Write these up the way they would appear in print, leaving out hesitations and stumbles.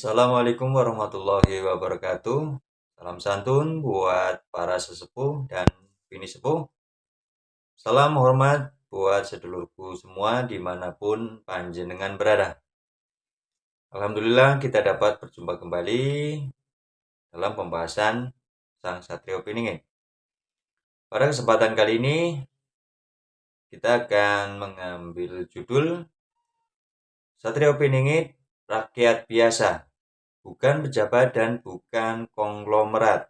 Assalamualaikum warahmatullahi wabarakatuh. Salam santun buat para sesepuh dan bini sepuh. Salam hormat buat sedulurku semua dimanapun panjenengan berada. Alhamdulillah kita dapat berjumpa kembali dalam pembahasan Sang Satrio Piningit. Pada kesempatan kali ini kita akan mengambil judul Satrio Piningit Rakyat Biasa, bukan pejabat dan bukan konglomerat.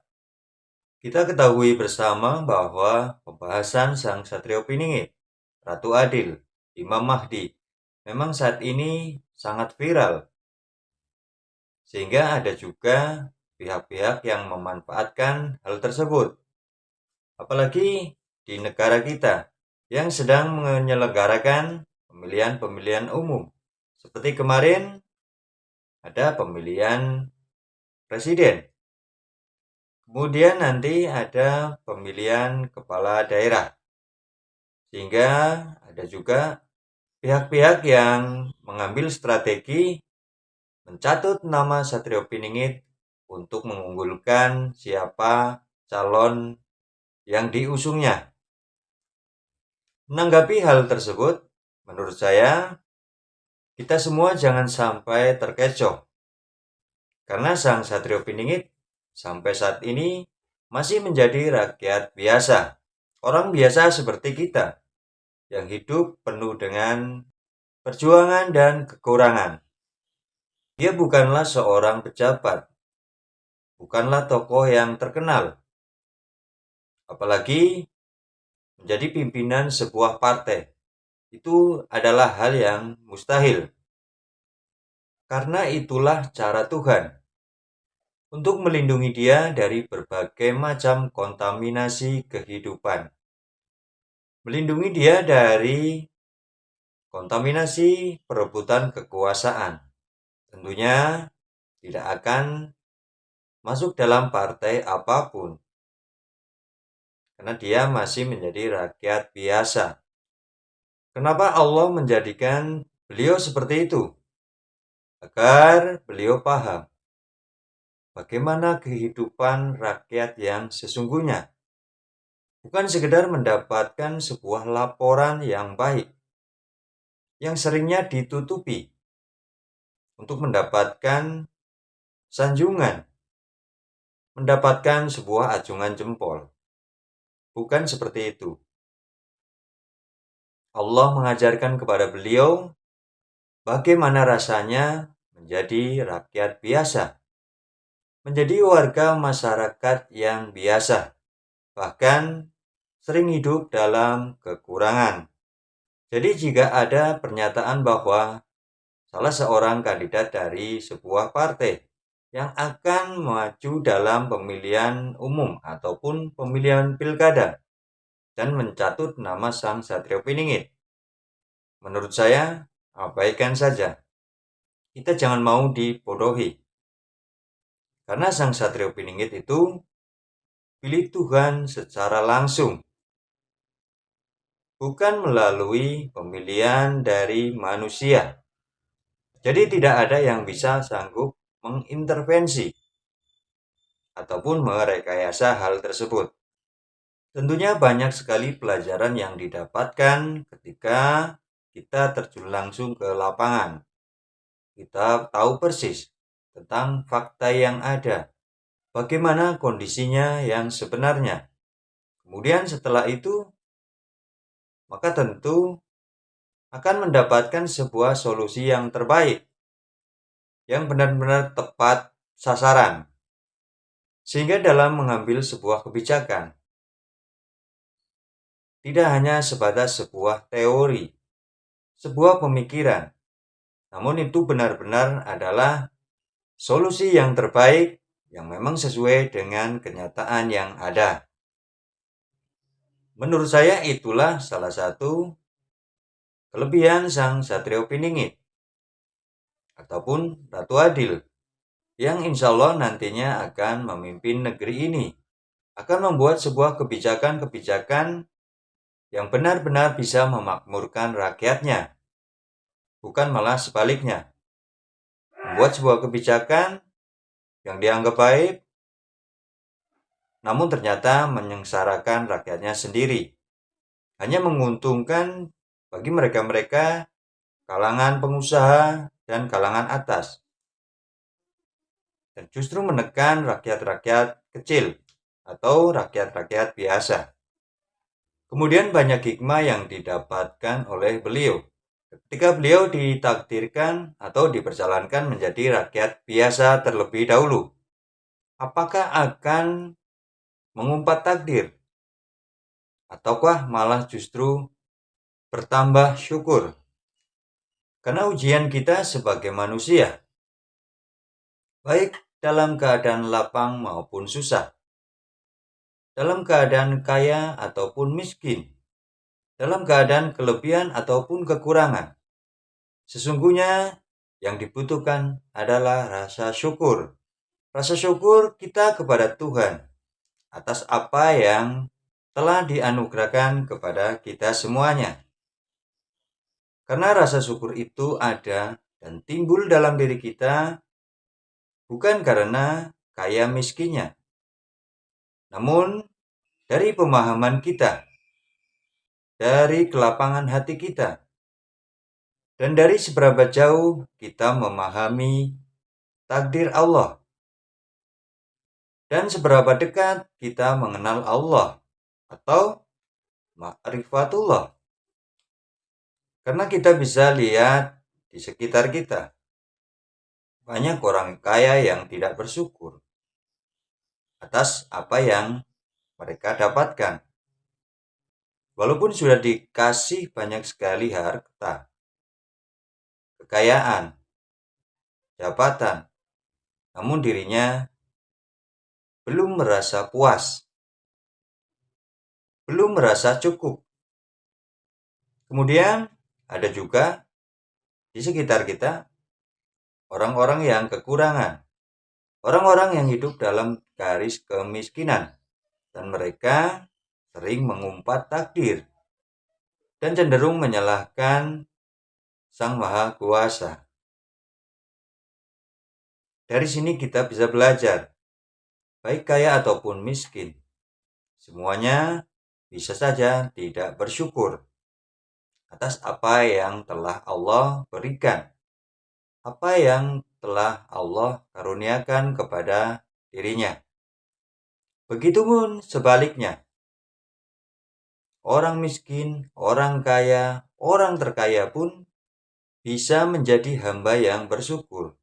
Kita ketahui bersama bahwa pembahasan Sang Satrio Piningit, Ratu Adil, Imam Mahdi memang saat ini sangat viral. Sehingga ada juga pihak-pihak yang memanfaatkan hal tersebut. Apalagi di negara kita yang sedang menyelenggarakan pemilihan-pemilihan umum. Seperti kemarin ada pemilihan presiden. Kemudian nanti ada pemilihan kepala daerah. Sehingga ada juga pihak-pihak yang mengambil strategi mencatut nama Satrio Piningit untuk mengunggulkan siapa calon yang diusungnya. Menanggapi hal tersebut, menurut saya kita semua jangan sampai terkecoh. Karena Sang Satrio Piningit sampai saat ini masih menjadi rakyat biasa. Orang biasa seperti kita yang hidup penuh dengan perjuangan dan kekurangan. Dia bukanlah seorang pejabat, bukanlah tokoh yang terkenal, apalagi menjadi pimpinan sebuah partai. Itu adalah hal yang mustahil. Karena itulah cara Tuhan untuk melindungi dia dari berbagai macam kontaminasi kehidupan. Melindungi dia dari kontaminasi perebutan kekuasaan. Tentunya tidak akan masuk dalam partai apapun. Karena dia masih menjadi rakyat biasa. Kenapa Allah menjadikan beliau seperti itu? Agar beliau paham bagaimana kehidupan rakyat yang sesungguhnya. Bukan sekedar mendapatkan sebuah laporan yang baik, yang seringnya ditutupi untuk mendapatkan sanjungan, mendapatkan sebuah acungan jempol. Bukan seperti itu. Allah mengajarkan kepada beliau bagaimana rasanya menjadi rakyat biasa, menjadi warga masyarakat yang biasa, bahkan sering hidup dalam kekurangan. Jadi jika ada pernyataan bahwa salah seorang kandidat dari sebuah partai yang akan maju dalam pemilihan umum ataupun pemilihan pilkada dan mencatut nama Sang Satrio Piningit, menurut saya abaikan saja. Kita jangan mau dibodohi. Karena Sang Satrio Piningit itu pilih Tuhan secara langsung, bukan melalui pemilihan dari manusia. Jadi tidak ada yang bisa sanggup mengintervensi ataupun merekayasa hal tersebut. Tentunya banyak sekali pelajaran yang didapatkan ketika kita terjun langsung ke lapangan. Kita tahu persis tentang fakta yang ada, bagaimana kondisinya yang sebenarnya. Kemudian setelah itu, maka tentu akan mendapatkan sebuah solusi yang terbaik, yang benar-benar tepat sasaran. Sehingga dalam mengambil sebuah kebijakan, tidak hanya sebatas sebuah teori, sebuah pemikiran, namun itu benar-benar adalah solusi yang terbaik yang memang sesuai dengan kenyataan yang ada. Menurut saya itulah salah satu kelebihan Sang Satrio Piningit ataupun Ratu Adil yang insya Allah nantinya akan memimpin negeri ini, akan membuat sebuah kebijakan-kebijakan yang benar-benar bisa memakmurkan rakyatnya, bukan malah sebaliknya, membuat sebuah kebijakan yang dianggap baik, namun ternyata menyengsarakan rakyatnya sendiri. Hanya menguntungkan bagi mereka-mereka kalangan pengusaha dan kalangan atas. Dan justru menekan rakyat-rakyat kecil atau rakyat-rakyat biasa. Kemudian banyak hikmah yang didapatkan oleh beliau. Ketika beliau ditakdirkan atau diperjalankan menjadi rakyat biasa terlebih dahulu, apakah akan mengumpat takdir? Ataukah malah justru bertambah syukur? Karena ujian kita sebagai manusia, baik dalam keadaan lapang maupun susah, dalam keadaan kaya ataupun miskin, dalam keadaan kelebihan ataupun kekurangan, sesungguhnya yang dibutuhkan adalah rasa syukur. Rasa syukur kita kepada Tuhan atas apa yang telah dianugerahkan kepada kita semuanya. Karena rasa syukur itu ada dan timbul dalam diri kita bukan karena kaya miskinnya, namun dari pemahaman kita, dari kelapangan hati kita, dan dari seberapa jauh kita memahami takdir Allah, dan seberapa dekat kita mengenal Allah atau ma'rifatullah. Karena kita bisa lihat di sekitar kita, banyak orang kaya yang tidak bersyukur atas apa yang mereka dapatkan. Walaupun sudah dikasih banyak sekali harta, kekayaan, jabatan, namun dirinya belum merasa puas, belum merasa cukup. Kemudian ada juga di sekitar kita orang-orang yang kekurangan, orang-orang yang hidup dalam garis kemiskinan, dan mereka sering mengumpat takdir dan cenderung menyalahkan Sang Maha Kuasa. Dari sini kita bisa belajar, baik kaya ataupun miskin, semuanya bisa saja tidak bersyukur atas apa yang telah Allah berikan, apa yang telah Allah karuniakan kepada dirinya. Begitupun sebaliknya, orang miskin, orang kaya, orang terkaya pun bisa menjadi hamba yang bersyukur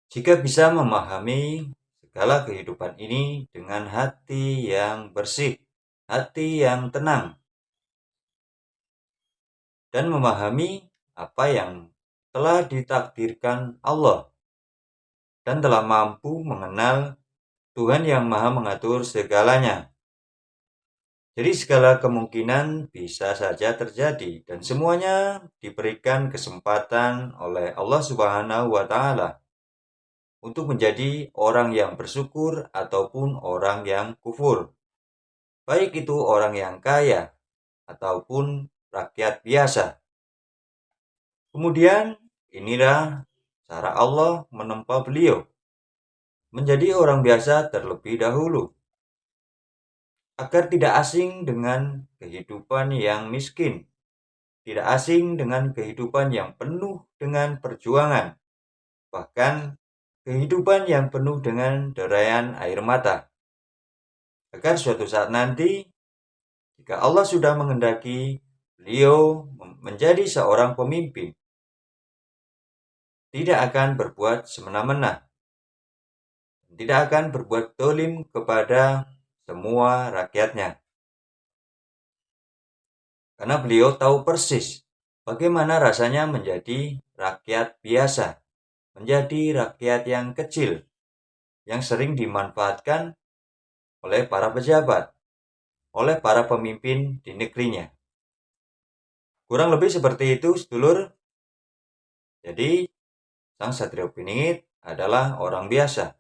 jika bisa memahami segala kehidupan ini dengan hati yang bersih, hati yang tenang, dan memahami apa yang telah ditakdirkan Allah dan telah mampu mengenal Tuhan yang Maha mengatur segalanya. Jadi segala kemungkinan bisa saja terjadi dan semuanya diberikan kesempatan oleh Allah Subhanahu wa Ta'ala untuk menjadi orang yang bersyukur ataupun orang yang kufur. Baik itu orang yang kaya ataupun rakyat biasa. Kemudian inilah cara Allah menempa beliau menjadi orang biasa terlebih dahulu, agar tidak asing dengan kehidupan yang miskin, tidak asing dengan kehidupan yang penuh dengan perjuangan, bahkan kehidupan yang penuh dengan derayan air mata. Agar suatu saat nanti, jika Allah sudah menghendaki beliau menjadi seorang pemimpin, tidak akan berbuat semena-mena, tidak akan berbuat zalim kepada semua rakyatnya. Karena beliau tahu persis bagaimana rasanya menjadi rakyat biasa, menjadi rakyat yang kecil, yang sering dimanfaatkan oleh para pejabat, oleh para pemimpin di negerinya. Kurang lebih seperti itu, sedulur. Jadi, Sang Satrio Piningit adalah orang biasa,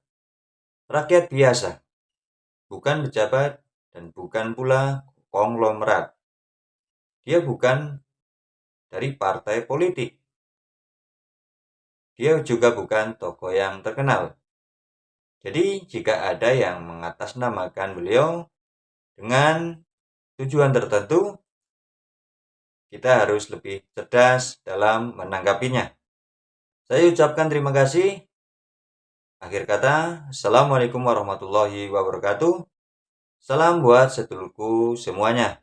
rakyat biasa, bukan pejabat dan bukan pula konglomerat. Dia bukan dari partai politik. dia juga bukan tokoh yang terkenal. Jadi, jika ada yang mengatasnamakan beliau dengan tujuan tertentu, kita harus lebih cerdas dalam menanggapinya. Saya ucapkan terima kasih. Akhir kata, Assalamualaikum warahmatullahi wabarakatuh. Salam buat sedulurku semuanya.